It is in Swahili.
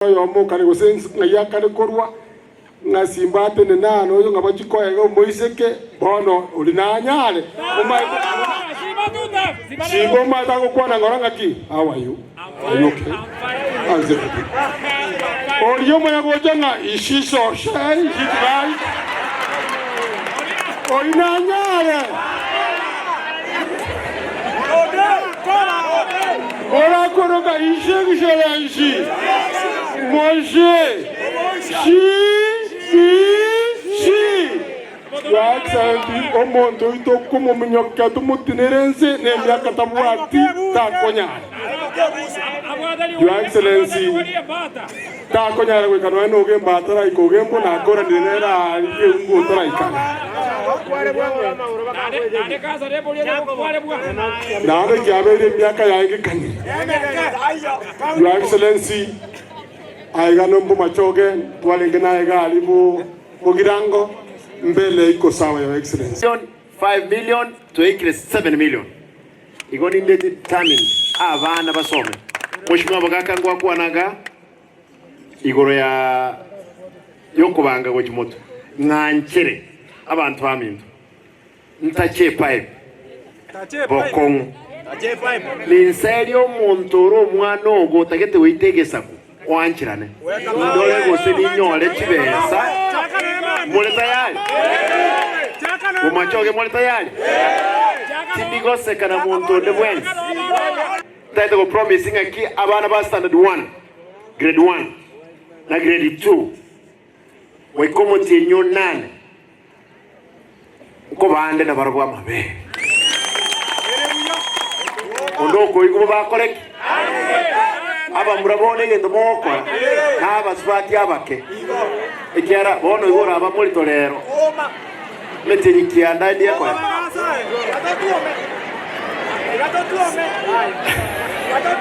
yomo kare gosense ngaya kare korwa ngasimbate ne nano yo ngabachiko ego moiseke bono ulinanyale umai sibo mata ko kwana ngoranga ki how are you okay anze oriyo moya gojanga ishiso shai hitai ulinanyale ora koroga ishegishela ishi Moshe, Your Excellency, Omonto ito como minyoka tumutinense ne miaka tabuati takonya. Your Excellency, takonya we kanwa no ge batara ikoge mbona gora dinera ali ungu tora ikana. Nade kiabele miaka yaige kanyi. Your Excellency, aiga nombo machoge twalingana aiga alibu mugirango mbele iko sawa Your Excellency. 5 million to increase 7 million. Igoni ndeti determine abana basome. Mheshimiwa bagaka ngwa kwanaga igoro ya yokubanga go kimoto. Nganchere abantu baminto. Ntache pipe. Bokong. Tache pipe. Linserio montoro mwana ogo tagete witegesa. Wanchirane ndole gose ninyole kibesa mole tayari umachoge mole tayari tindigo sekana muntu de bwenzi taito go promising aki abana ba standard 1 grade 1 na grade 2 we komo tinyo 8 ko bande na baragwa mabe ondoko igubo ba korek aba murabone ngendo moko aba swati abake ikiara bono igora aba muri torero meteri kianda ndiye kwa